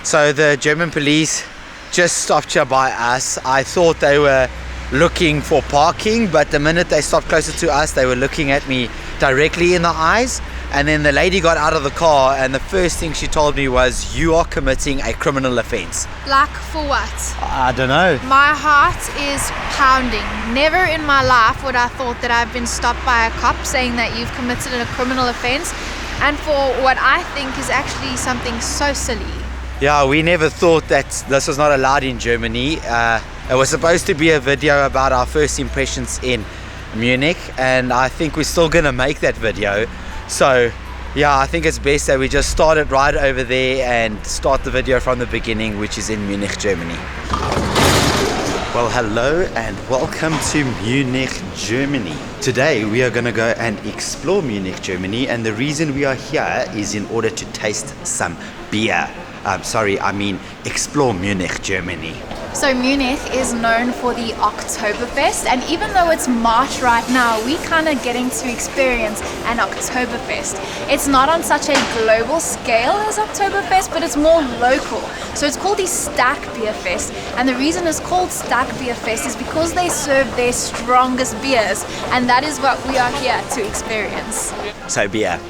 So the German police just stopped here by us. I thought they were looking for parking, but the minute they stopped closer to us, they were looking at me directly in the eyes. And then the lady got out of the car, and the first thing she told me was, "You are committing a criminal offense." Like for what? I don't know. My heart is pounding. Never in my life would I thought that I've been stopped by a cop saying that you've committed a criminal offense, and for what I think is actually something so silly. Yeah, we never thought that this was not allowed in Germany. It was supposed to be a video about our first impressions in Munich, and I think we're still gonna make that video. So yeah, I think it's best that we just start it right over there and start the video from the beginning, which is in Munich, Germany. Well, hello and welcome to Munich, Germany. Today we are going to go and explore Munich, Germany, and the reason we are here is in order to taste some beer. Explore Munich, Germany. So Munich is known for the Oktoberfest, and even though it's March right now, we kind of getting to experience an Oktoberfest. It's not on such a global scale as Oktoberfest, but it's more local. So it's called the Stack Beer Fest, and the reason it's called Stack Beer Fest is because they serve their strongest beers, and that is what we are here to experience. So beer.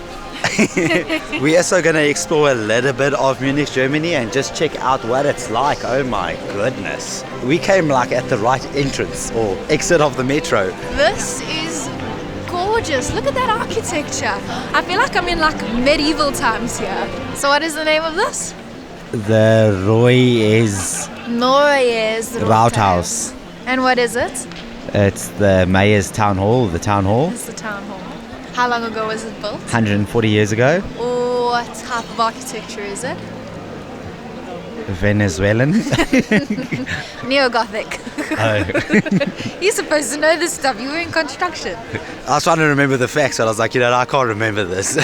We're also going to explore a little bit of Munich, Germany, and just check out what it's like. Oh my goodness. We came like at the right entrance or exit of the metro. This is gorgeous. Look at that architecture. I feel like I'm in like medieval times here. So what is the name of this? The Neues Rathaus. And what is it? It's the mayor's town hall, the town hall. It's the town hall. How long ago was it built? 140 years ago. What type of architecture is it? Venezuelan. Neo-Gothic. Oh. You're supposed to know this stuff. You were in construction. I was trying to remember the facts, but I was like, I can't remember this.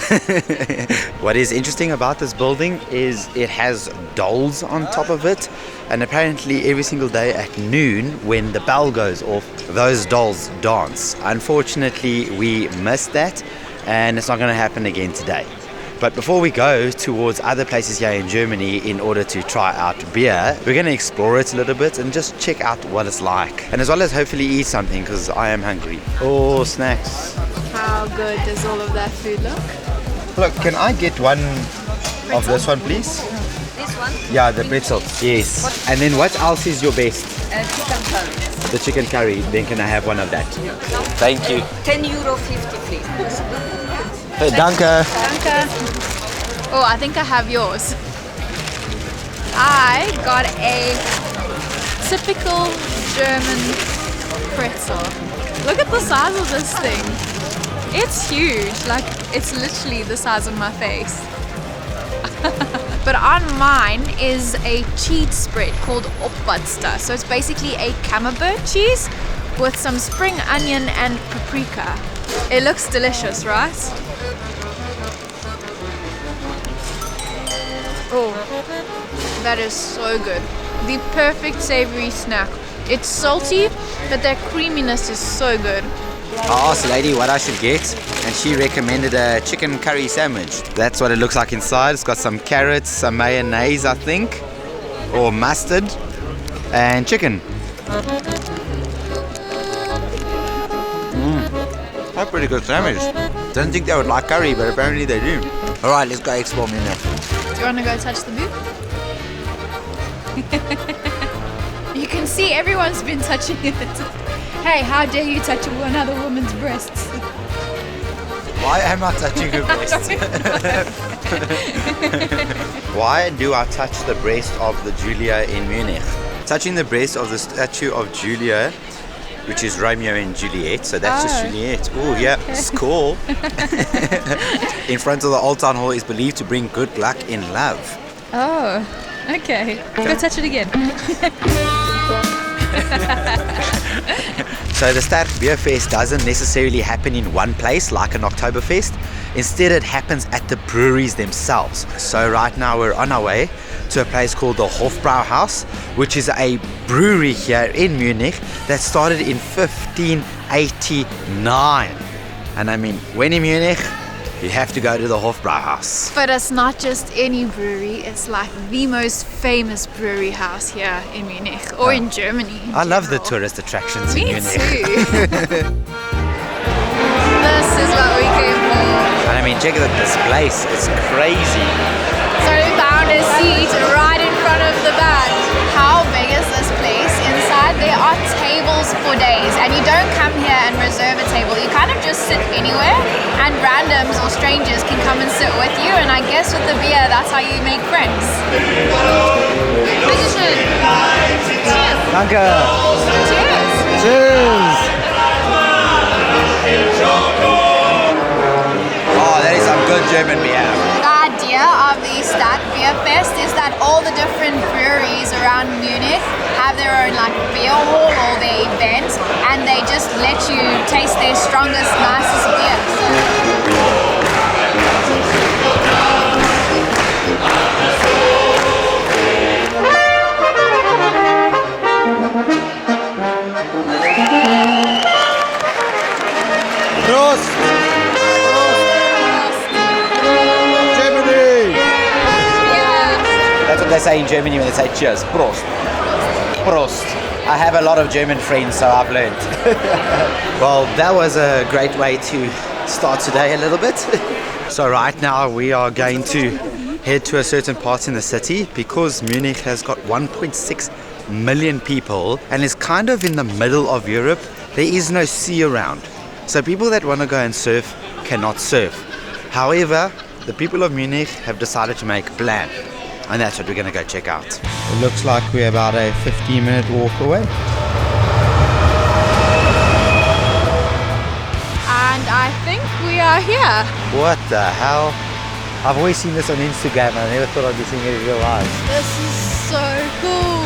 What is interesting about this building is it has dolls on top of it. And apparently every single day at noon, when the bell goes off, those dolls dance. Unfortunately, we missed that, and it's not going to happen again today. But before we go towards other places here in Germany in order to try out beer, we're going to explore it a little bit and just check out what it's like. And as well as hopefully eat something, because I am hungry. Oh, snacks. How good does all of that food look? Look, can I get one of this one, please? This one? Yeah, the pretzel. Yes. What? And then what else is your best? Chicken curry. The chicken curry. Then can I have one of that? Thank you. €10.50, please. Hey, danke. Danke. Oh, I think I have yours. I got a typical German pretzel. Look at the size of this thing. It's huge. Like, it's literally the size of my face. But on mine is a cheese spread called Opbudster. So it's basically a camembert cheese with some spring onion and paprika. It looks delicious, right? Oh, that is so good. The perfect savory snack. It's salty, but that creaminess is so good. I asked the lady what I should get, and she recommended a chicken curry sandwich. That's what it looks like inside. It's got some carrots, some mayonnaise, I think, or mustard, and chicken. That's a pretty good sandwich. Didn't think they would like curry, but apparently they do. All right, let's go explore Munich. Do you want to go touch the booth? You can see everyone's been touching it. Hey, how dare you touch another woman's breasts? Why am I touching her breast? Why do I touch the breast of the Julia in Munich? Touching the breast of the statue of Julia, which is Romeo and Juliet, so that's just Juliet. Oh yeah, okay. Score. In front of the Old Town Hall is believed to bring good luck in love. Oh, okay. Go touch it again. So the Stadt Beer Fest doesn't necessarily happen in one place like an Oktoberfest. Instead, it happens at the breweries themselves. So right now we're on our way to a place called the Hofbräuhaus, which is a brewery here in Munich that started in 1589. And I mean, when in Munich, you have to go to the Hofbräuhaus. But it's not just any brewery, it's like the most famous brewery house here in Munich or in Germany. I love the general. tourist attractions Me in Munich. too. This is what we came for. And I mean, check out this place. It's crazy. So we found a seat right in front of the band. How big is this place? Inside there are tables for days, and you don't come here and reserve a table. You kind of just sit anywhere, and randoms or strangers can come and sit with you. And I guess with the beer, that's how you make friends. Bitteschön. Cheers. Danke. Cheers. Cheers. Oh, that is some good German beer. The idea of the Stadt Beer Fest is that all the different breweries around Munich have their own like beer hall or their event, and they just let you taste their strongest, nicest beers. Prost! Germany! That's what they say in Germany when they say cheers. Prost. Prost. I have a lot of German friends, so I've learned. Well, that was a great way to start today a little bit. So right now we are going to head to a certain part in the city because Munich has got 1.6 million people and is kind of in the middle of Europe. There is no sea around. So people that want to go and surf cannot surf. However, the people of Munich have decided to make a plan. And that's what we're going to go check out. It looks like we're about a 15-minute walk away. And I think we are here. What the hell? I've always seen this on Instagram and I never thought I'd be seeing it in real life. This is so cool.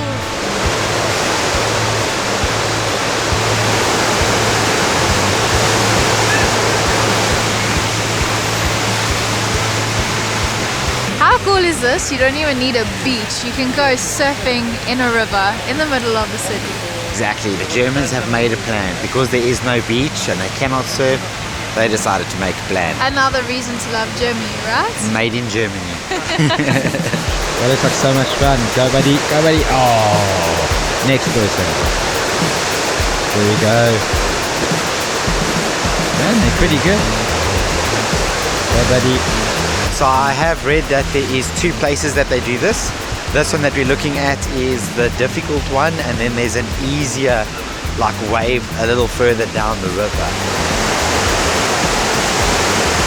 How cool is this? You don't even need a beach. You can go surfing in a river in the middle of the city. Exactly. The Germans have made a plan. Because there is no beach and they cannot surf, they decided to make a plan. Another reason to love Germany, right? Made in Germany. That looks like so much fun. Go buddy, go buddy. Oh, next person. There we go. Man, they're pretty good. Go buddy. So I have read that there is 2 places that they do this. This one that we're looking at is the difficult one, and then there's an easier like wave a little further down the river.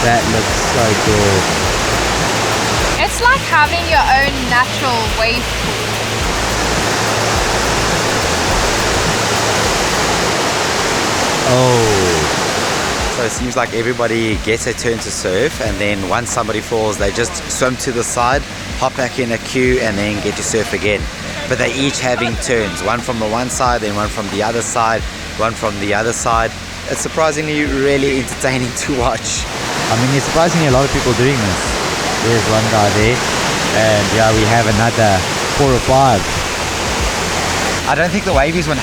That looks so cool. It's like having your own natural wave pool. Oh. So it seems like everybody gets a turn to surf, and then once somebody falls, they just swim to the side, hop back in a queue, and then get to surf again. But they're each having turns, one from the one side, then one from the other side, one from the other side. It's surprisingly really entertaining to watch. I mean, there's surprisingly a lot of people doing this. There's one guy there, and yeah, we have another 4 or 5. I don't think the wave is 100%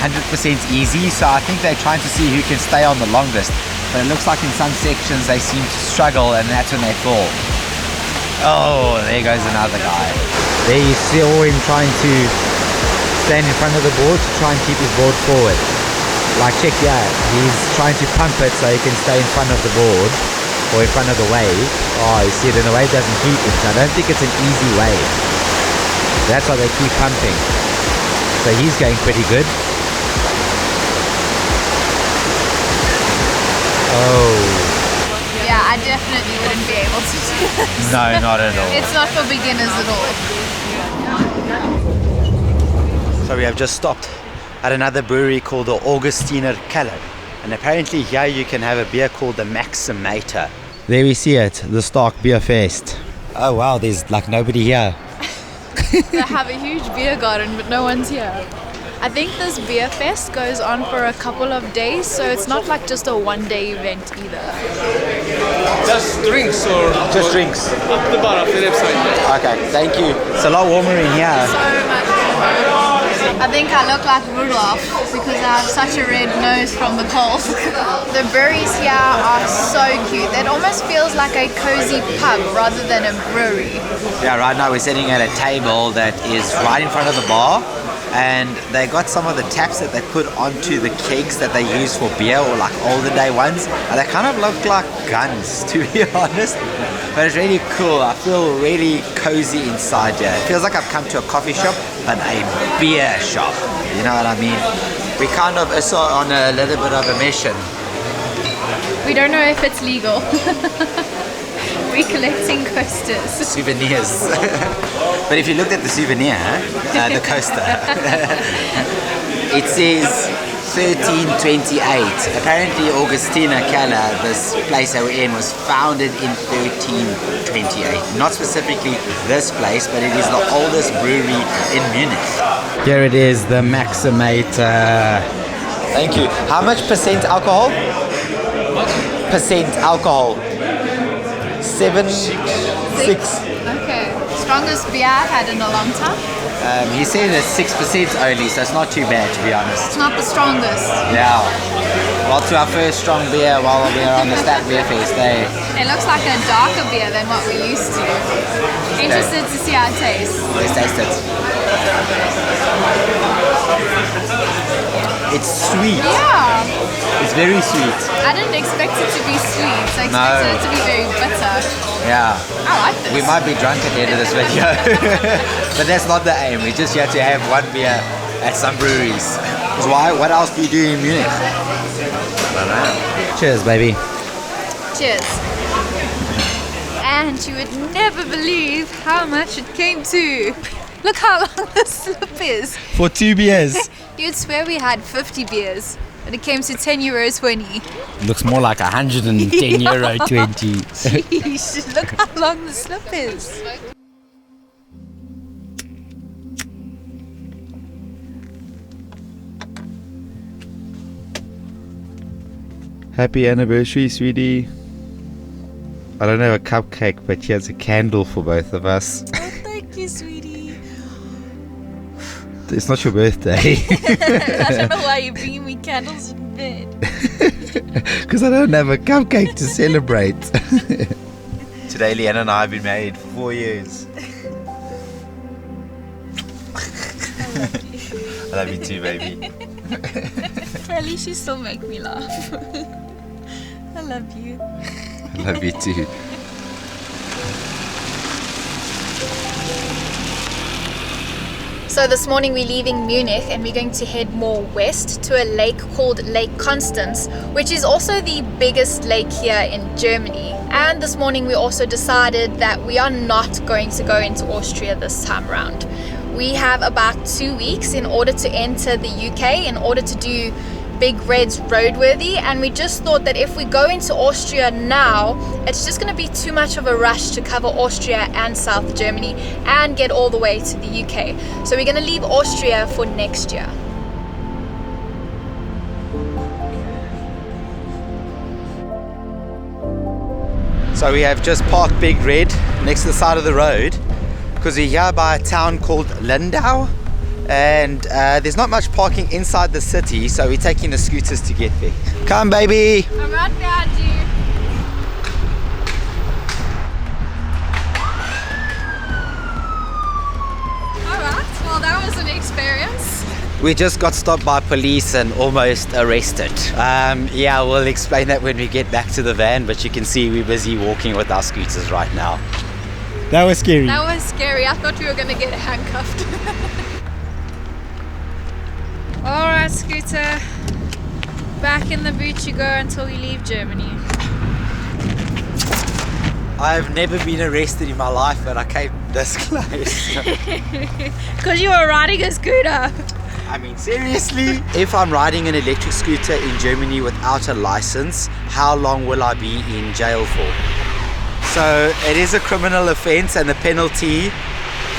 easy, so I think they're trying to see who can stay on the longest. But it looks like in some sections they seem to struggle, and that's when they fall. Oh, there goes another guy. There you see him trying to stand in front of the board to try and keep his board forward. Like check here, he's trying to pump it so he can stay in front of the board or in front of the wave. Oh, you see it, and the wave doesn't keep him. So I don't think it's an easy wave. That's why they keep pumping. So he's going pretty good. Oh. Yeah, I definitely wouldn't be able to do this. No, not at all. It's not for beginners at all. So we have just stopped at another brewery called the Augustiner Keller. And apparently here you can have a beer called the Maximator. There we see it, the Stark Beer Fest. Oh wow, there's like nobody here. They have a huge beer garden, but no one's here. I think this beer fest goes on for a couple of days, so it's not like just a one-day event either. Just drinks or Just drinks. up the bar, up the left side. Okay, thank you. It's a lot warmer in here. So much. I think I look like Rudolph because I have such a red nose from the cold. The breweries here are so cute. It almost feels like a cozy pub rather than a brewery. Yeah, right now we're sitting at a table that is right in front of the bar, and they got some of the taps that they put onto the kegs that they use for beer, or like older day ones, and they kind of look like guns, to be honest. But it's really cool. I feel really cozy inside here. It feels like I've come to a coffee shop and a beer shop. You know what I mean? We kind of also on a little bit of a mission. We don't know if it's legal. We're collecting coasters. Souvenirs. But if you looked at the souvenir, the coaster, it says 1328. Apparently Augustina Keller, this place that we're in, was founded in 1328. Not specifically this place, but it is the oldest brewery in Munich. Here it is, the Maximator. Thank you. How much percent alcohol? Percent alcohol. 7, 6. Okay. Strongest beer I've had in a long time. He said it's 6% only, so it's not too bad, to be honest. It's not the strongest. Yeah. Well, to our first strong beer while we are on the Stadt Beer Fest, It looks like a darker beer than what we're used to. Interested to see how it tastes. let's taste it. It's sweet. Yeah. It's very sweet. I didn't expect it to be sweet. I expected it to be very bitter. Yeah. I like this. We might be drunk at the end of this video. But that's not the aim. We just have to have one beer at some breweries. Because why? What else do you do in Munich? I don't know. Cheers, baby. Cheers. And you would never believe how much it came to. Look how long the slip is. For 2 beers. You'd swear we had 50 beers, but it came to €10.20. Looks more like 110 euro 20. Jeez, look how long the slip is. Happy anniversary, sweetie. I don't have a cupcake, but here's a candle for both of us. Oh, thank you, sweetie. It's not your birthday. I don't know why you're bringing me candles in bed. Because I don't have a cupcake to celebrate. Today, Leanne and I have been married for 4 years. I love you too, baby. At least you still make me laugh. I love you. I love you too. So this morning we're leaving Munich and we're going to head more west to a lake called Lake Constance, which is also the biggest lake here in Germany. And this morning we also decided that we are not going to go into Austria this time around. We have about 2 weeks in order to enter the UK, in order to do Big Red's roadworthy, and we just thought that if we go into Austria now, it's just going to be too much of a rush to cover Austria and South Germany and get all the way to the UK. So we're going to leave Austria for next year. So we have just parked Big Red next to the side of the road because we're here by a town called Lindau. And there's not much parking inside the city, so we're taking the scooters to get there. Come, baby! I'm right behind you. Alright, well that was an experience. We just got stopped by police and almost arrested. Yeah, we'll explain that when we get back to the van, but you can see we're busy walking with our scooters right now. That was scary. That was scary. I thought we were going to get handcuffed. Alright, scooter. Back in the boot you go until we leave Germany. I've never been arrested in my life, but I came this close. Because you were riding a scooter. I mean, seriously? If I'm riding an electric scooter in Germany without a license, how long will I be in jail for? So it is a criminal offense, and the penalty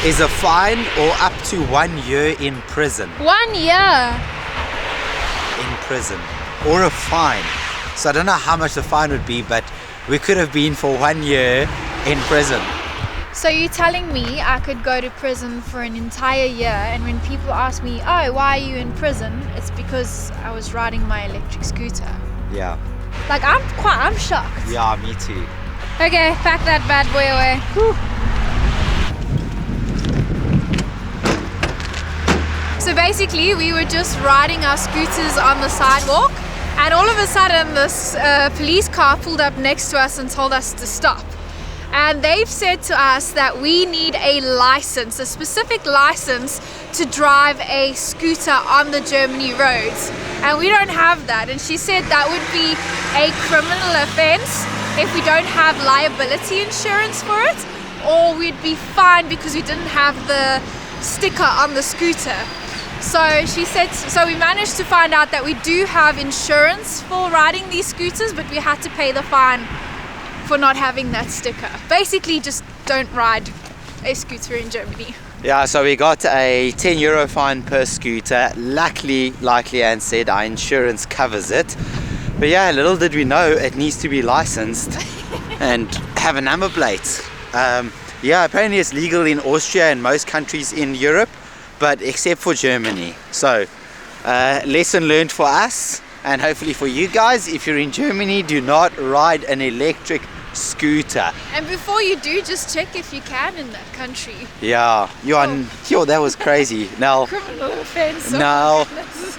is a fine or up to 1 year in prison. 1 year. In prison. Or a fine. So I don't know how much the fine would be, but we could have been for 1 year in prison. So you're telling me I could go to prison for an entire year, and when people ask me, oh, why are you in prison? It's because I was riding my electric scooter. Yeah. Like, I'm shocked. Yeah, me too. Okay, pack that bad boy away. Whew. So basically, we were just riding our scooters on the sidewalk, and all of a sudden this police car pulled up next to us and told us to stop. And they've said to us that we need a license, a specific license to drive a scooter on the Germany roads. And we don't have that. And she said that would be a criminal offense if we don't have liability insurance for it, or we'd be fined because we didn't have the sticker on the scooter. So she said, so we managed to find out that we do have insurance for riding these scooters, but we had to pay the fine for not having that sticker. Basically, just don't ride a scooter in Germany. Yeah, so we got a €10 fine per scooter. Luckily, like Leanne said, our insurance covers it. But yeah, little did we know it needs to be licensed and have a number plate. Yeah, apparently it's legal in Austria and most countries in Europe, but except for Germany. So, lesson learned for us, and hopefully for you guys. If you're in Germany, do not ride an electric scooter. And before you do, just check if you can in that country. Yeah, yo, that was crazy. Now, Criminal offense. now,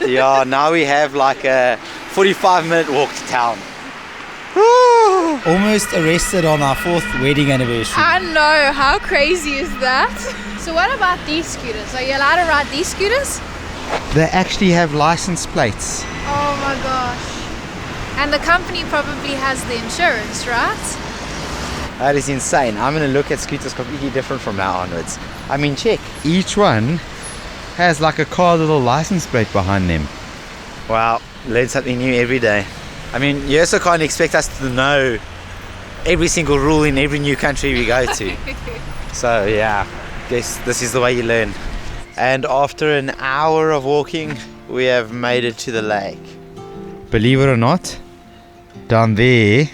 yeah, now we have like a 45-minute walk to town. Almost arrested on our 4th wedding anniversary. I know, how crazy is that? So what about these scooters? Are you allowed to ride these scooters? They actually have license plates. Oh my gosh. And the company probably has the insurance, right? That is insane. I'm going to look at scooters completely different from now onwards. I mean, check. Each one has like a car little license plate behind them. Wow, learn something new every day. I mean, you also can't expect us to know every single rule in every new country we go to. So yeah, guess this is the way you learn. And after an hour of walking, we have made it to the lake. Believe it or not, down there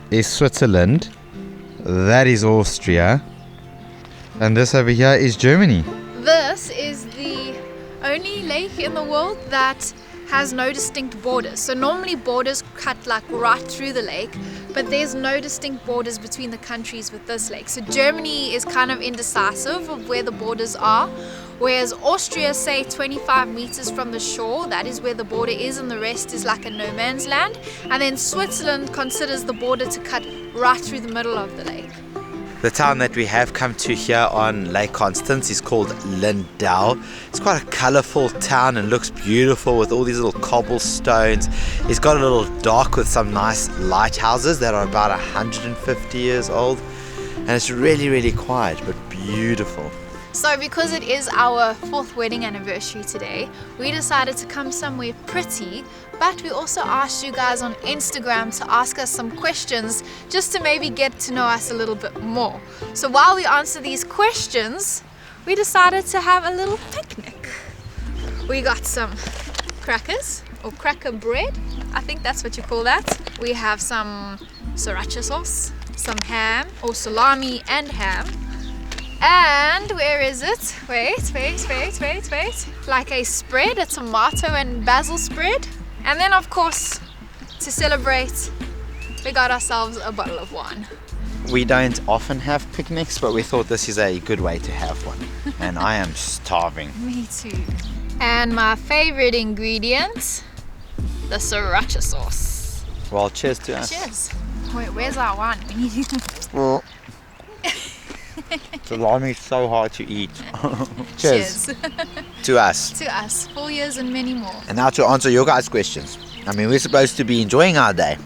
is Switzerland, that is Austria, and this over here is Germany. This is the only lake in the world that has no distinct borders. So normally borders cut like right through the lake, but there's no distinct borders between the countries with this lake. So Germany is kind of indecisive of where the borders are, whereas Austria, say 25 meters from the shore, that is where the border is, and the rest is like a no man's land. And then Switzerland considers the border to cut right through the middle of the lake. The town that we have come to here on Lake Constance is called Lindau. It's quite a colourful town and looks beautiful with all these little cobblestones. It's got a little dock with some nice lighthouses that are about 150 years old. And it's really, really quiet but beautiful. So because it is our 4th wedding anniversary today, we decided to come somewhere pretty, but we also asked you guys on Instagram to ask us some questions just to maybe get to know us a little bit more. So while we answer these questions, we decided to have a little picnic. We got some crackers or cracker bread, I think that's what you call that. We have some sriracha sauce, some ham or salami and ham. And where is it? Wait. Like a spread, a tomato and basil spread. And then of course, to celebrate, we got ourselves a bottle of wine. We don't often have picnics, but we thought this is a good way to have one. And I am starving. Me too. And my favorite ingredient, the sriracha sauce. Well, cheers to us. Cheers. Wait, where's our wine? We need Well, salami is so hard to eat. Cheers. To us. To us, 4 years and many more. And now to answer your guys' questions. I mean, we're supposed to be enjoying our day.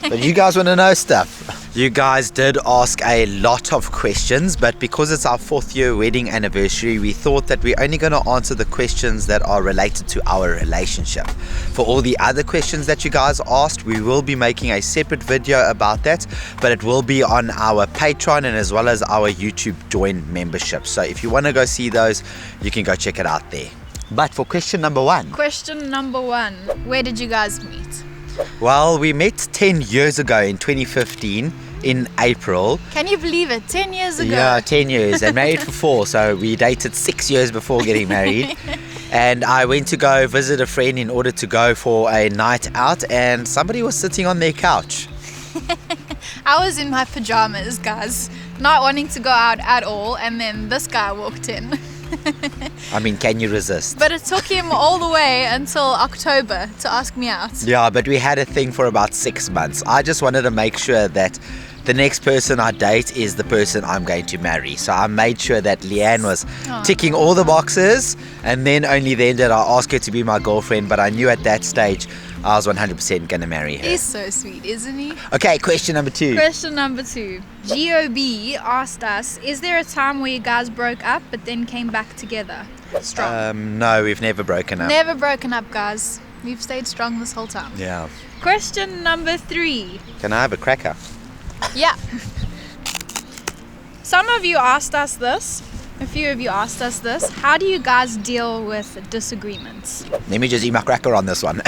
But you guys want to know stuff. You guys did ask a lot of questions, but because it's our 4th year wedding anniversary, we thought that we're only going to answer the questions that are related to our relationship. For all the other questions that you guys asked, we will be making a separate video about that, but it will be on our Patreon and as well as our YouTube Join membership. So if you want to go see those, you can go check it out there. But for question number 1. Question number 1. Where did you guys meet? Well, we met 10 years ago in 2015 in April. Can you believe it? 10 years ago. Yeah, 10 years and married for 4. So we dated 6 years before getting married. And I went to go visit a friend in order to go for a night out, and somebody was sitting on their couch. I was in my pajamas, guys, not wanting to go out at all, and then this guy walked in. I mean, can you resist? But it took him all the way until October to ask me out. Yeah, but we had a thing for about 6 months. I just wanted to make sure that the next person I date is the person I'm going to marry. So I made sure that Leanne was ticking all the boxes, and then only then did I ask her to be my girlfriend. But I knew at that stage I was 100% going to marry her. He's so sweet, isn't he? Okay, question number 2. Question number 2. GOB asked us, is there a time where you guys broke up but then came back together? Strong. No, we've never broken up. Never broken up, guys. We've stayed strong this whole time. Yeah. Question number 3. Can I have a cracker? Yeah. Some of you asked us this. A few of you asked us this. How do you guys deal with disagreements? Let me just eat my cracker on this one.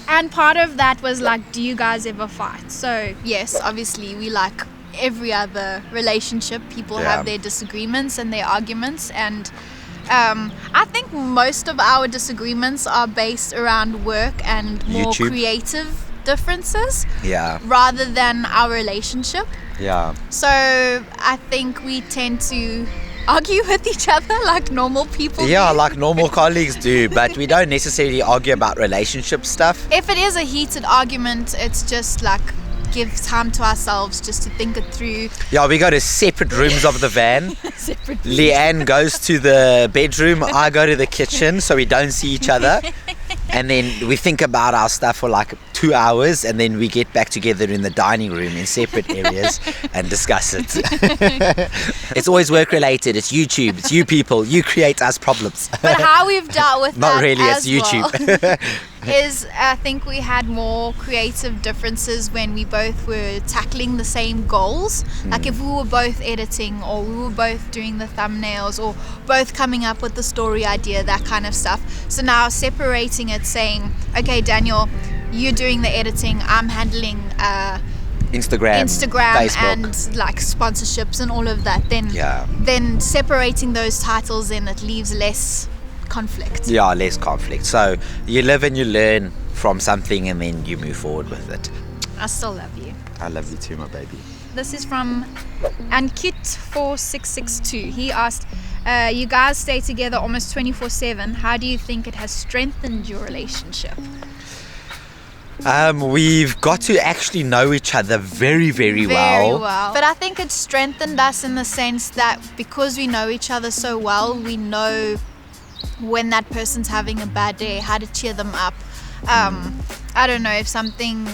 And part of that was like, do you guys ever fight? So yes, obviously we like every other relationship. People have their disagreements and their arguments, and I think most of our disagreements are based around work and more YouTube. Creative differences Yeah. rather than our relationship. Yeah. So I think we tend to argue with each other like normal people Yeah, do. like normal colleagues do, but we don't necessarily argue about relationship stuff. If it is a heated argument, it's just like give time to ourselves just to think it through. Yeah, we go to separate rooms of the van. Separate. Leanne goes to the bedroom, I go to the kitchen, so we don't see each other. And then we think about our stuff for like 2 hours, and then we get back together in the dining room in separate areas and discuss it. It's always work related. It's YouTube. It's you people. You create us problems. But how we've dealt with Not that really, as it's YouTube. well is I think we had more creative differences when we both were tackling the same goals. Like if we were both editing, or we were both doing the thumbnails, or both coming up with the story idea, that kind of stuff. So now separating it, saying, okay, Daniel, you're doing the editing, I'm handling Instagram, Facebook. and like sponsorships and all of that. Then separating those titles, then it leaves less conflict. Yeah, less conflict. So you live and you learn from something, and then you move forward with it. I still love you. I love you too, my baby. This is from Ankit4662. He asked, you guys stay together almost 24/7. How do you think it has strengthened your relationship? We've got to actually know each other very, very well. But I think it's strengthened us in the sense that because we know each other so well, we know when that person's having a bad day, how to cheer them up. I don't know, if something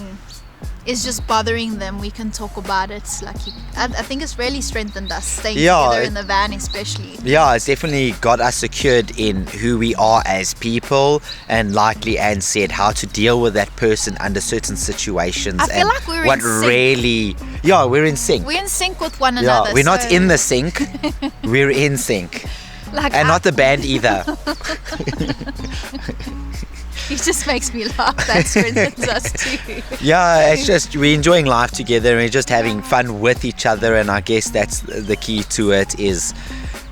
is just bothering them, we can talk about it. Like I think it's really strengthened us staying together in the van, especially. Yeah, it's definitely got us secured in who we are as people, and like Leanne said, how to deal with that person under certain situations. I feel and like we're what in sync. really, yeah, we're in sync. We're in sync with one another. Yeah, we're not so, in the sink, we're in sync. like, And not the band either. It just makes me laugh. That strengthens us too. Yeah, it's just we're enjoying life together, and we're just having fun with each other, and I guess that's the key to it, is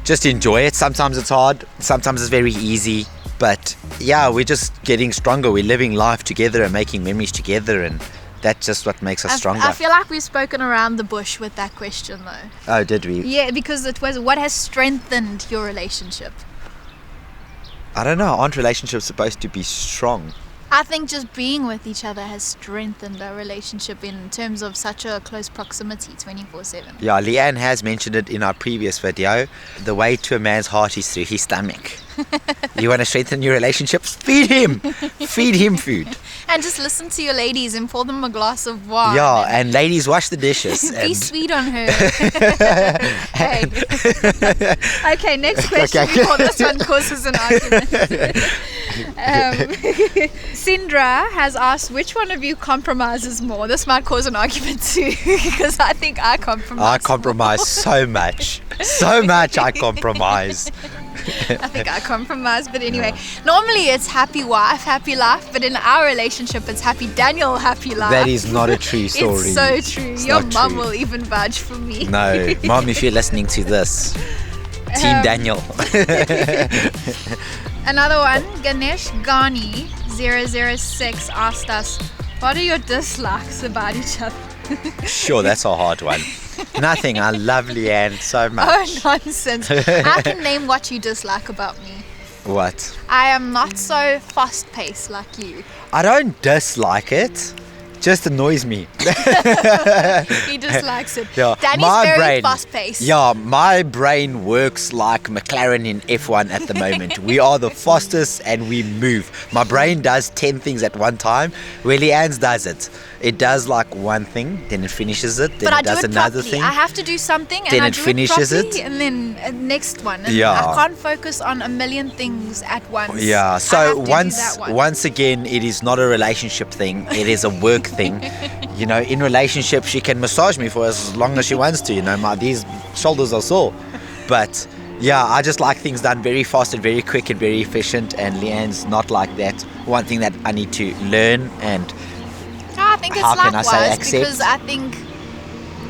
just enjoy it. Sometimes it's hard, sometimes it's very easy, but yeah, we're just getting stronger. We're living life together and making memories together, and that's just what makes us stronger. I feel like we've spoken around the bush with that question though. Oh, did we? Yeah, because it was, what has strengthened your relationship? I don't know, aren't relationships supposed to be strong? I think just being with each other has strengthened our relationship in terms of such a close proximity 24/7. Yeah, Leanne has mentioned it in our previous video. The way to a man's heart is through his stomach. You want to strengthen your relationships? Feed him! Feed him food. And just listen to your ladies and pour them a glass of wine. Yeah, and ladies, wash the dishes. Be and sweet on her. Hey. Okay, next question before this one causes an argument. Sindra has asked, which one of you compromises more? This might cause an argument too, because I think I compromise. I compromise so much. So much I compromise. I think I compromised, but anyway. Normally it's happy wife, happy life, but in our relationship it's happy Daniel, happy life. That is not a true story. It's so true. It's Your not mum true. will even budge for me. No, Mom, if you're listening to this, Team Daniel. Another one, Ganesh Gani 006 asked us, what are your dislikes about each other? Sure, that's a hard one. Nothing. I love Leanne so much. Oh, nonsense. I can name what you dislike about me. What? I am not so fast-paced like you. I don't dislike it. Just annoys me. He dislikes it. Yeah, Danny's very fast-paced. Yeah, my brain works like McLaren in F1 at the moment. We are the fastest and we move. My brain does 10 things at one time. Where Leanne's does it. It does like one thing, then it finishes it, then But I it does do it another properly. thing. I have to do something and Then I it do finishes it properly, it. and then next one. And Yeah. I can't focus on a million things at once. Yeah, I so have to do once that one. once again, it is not a relationship thing, it is a work thing. You know, in relationship, she can massage me for as long as she wants to, you know, these shoulders are sore. But yeah, I just like things done very fast and very quick and very efficient, and Leanne's not like that. One thing that I need to learn, and I think it's How can I likewise say accept? because I think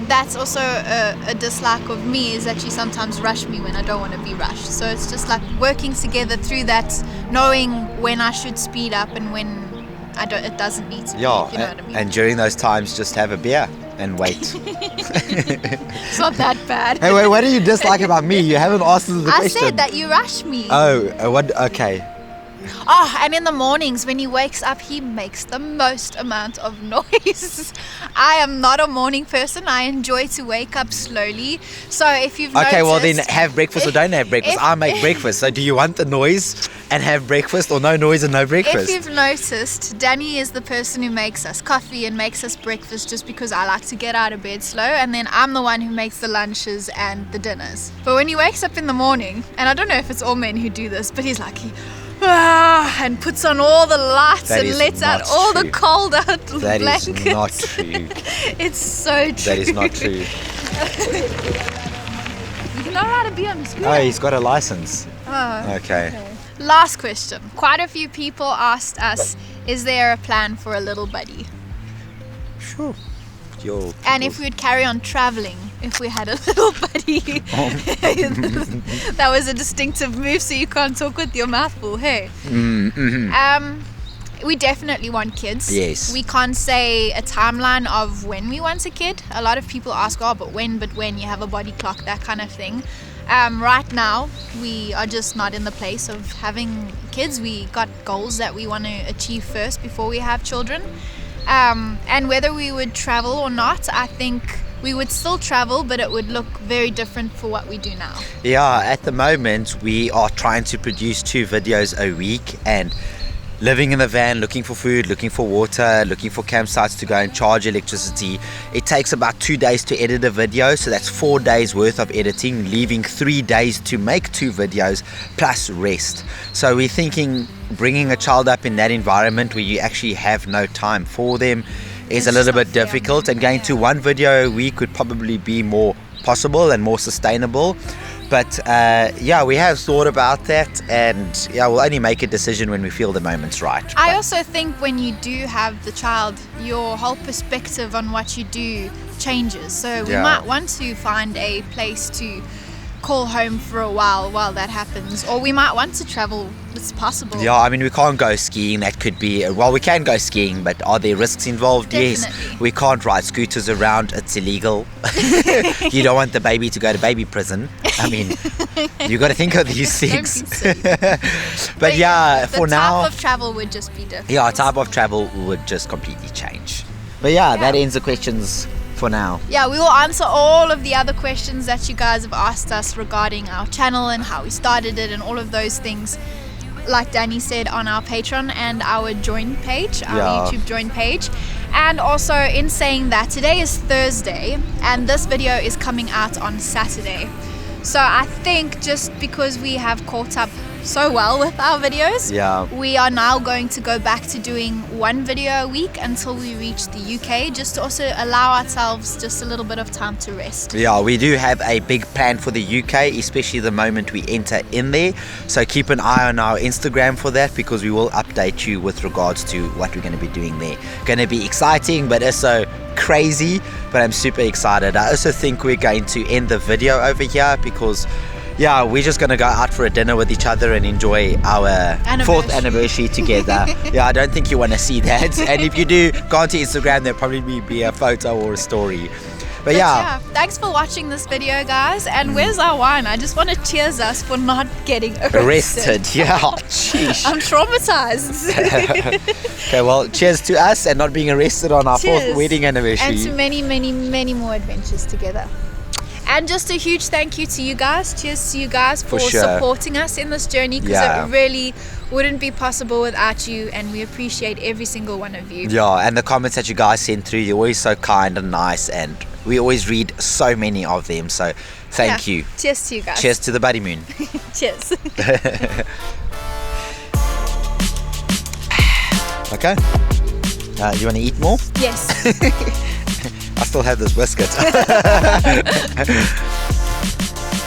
that's also a dislike of me, is that you sometimes rush me when I don't want to be rushed. So it's just like working together through that, knowing when I should speed up and when it doesn't need to yeah, be, if you know what I mean. and during those times, just have a beer and wait. It's not that bad. Hey, wait, what do you dislike about me? You haven't asked us the I question. said that you rush me. Oh, what? Okay. Oh, and in the mornings when he wakes up, he makes the most amount of noise. I am not a morning person. I enjoy to wake up slowly. So if you've Okay, well then noticed- have breakfast or don't have breakfast. if- I make breakfast. So do you want the noise and have breakfast, or no noise and no If breakfast? you've noticed, Danny is the person who makes us coffee and makes us breakfast just because I like to get out of bed slow, and then I'm the one who makes the lunches and the dinners. But when he wakes up in the morning, and I don't know if it's all men who do this, but he's like, and puts on all the lights That and is lets out not all the true. cold out That blankets. is not true. It's so true. That is not true. You're not allowed to be on the screen. Oh, he's got a license. Oh. Okay. Last question. Quite a few people asked us, is there a plan for a little buddy? Sure. And if we would carry on traveling if we had a little buddy. That was a distinctive move, so you can't talk with your mouth full, hey? We definitely want kids. Yes. We can't say a timeline of when we want a kid. A lot of people ask, oh, but when, you have a body clock, that kind of thing. Right now, we are just not in the place of having kids. We got goals that we want to achieve first before we have children. And whether we would travel or not, I think we would still travel, but it would look very different for what we do now. Yeah, at the moment we are trying to produce 2 videos a week, and living in the van, looking for food, looking for water, looking for campsites to go and charge electricity. It takes about 2 days to edit a video, so that's 4 days worth of editing, leaving 3 days to make 2 videos plus rest. So we're thinking bringing a child up in that environment where you actually have no time for them is It's a little just bit not fair. difficult, and going to 1 video a week could probably be more possible and more sustainable. But yeah, we have thought about that, and yeah, we'll only make a decision when we feel the moment's right. I also think when you do have the child, your whole perspective on what you do changes. So we Yeah. might want to find a place to call home for a while that happens, or we might want to travel. It's possible. Yeah, I mean, we can't go skiing. That could be, well, we can go skiing, but are there risks involved? Yes. Definitely. We can't ride scooters around. It's illegal. You don't want the baby to go to baby prison. I mean, you got to think of these Don't be things. silly. But yeah, the for now, type of travel would just be different. yeah, type of travel would just completely change. But yeah, that ends the questions for now. Yeah, we will answer all of the other questions that you guys have asked us regarding our channel and how we started it and all of those things, like Danny said, on our Patreon and our join page, our Yeah. YouTube join page. And also, in saying that, today is Thursday and this video is coming out on Saturday. So I think just because we have caught up so well with our videos. Yeah. We are now going to go back to doing one video a week until we reach the UK, just to also allow ourselves just a little bit of time to rest. Yeah, we do have a big plan for the UK, especially the moment we enter in there. So keep an eye on our Instagram for that, because we will update you with regards to what we're going to be doing there. Going to be exciting, but also crazy, but I'm super excited. I also think we're going to end the video over here because yeah, we're just going to go out for a dinner with each other and enjoy our 4th anniversary together. Yeah, I don't think you want to see that. And if you do, go onto Instagram, there'll probably be a photo or a story. But yeah, thanks for watching this video, guys. And where's our wine? I just want to cheers us for not getting arrested. Yeah, sheesh. I'm traumatized. Okay, well, cheers to us and not being arrested on our 4th wedding anniversary. And to many, many, many more adventures together. And just a huge thank you to you guys. Cheers to you guys for supporting us in this journey, because it really wouldn't be possible without you, and we appreciate every single one of you. Yeah, and the comments that you guys send through, you're always so kind and nice, and we always read so many of them, so thank you. Cheers to you guys. Cheers to the Buddymoon. Cheers. Okay. You want to eat more? Yes. I still have this biscuit.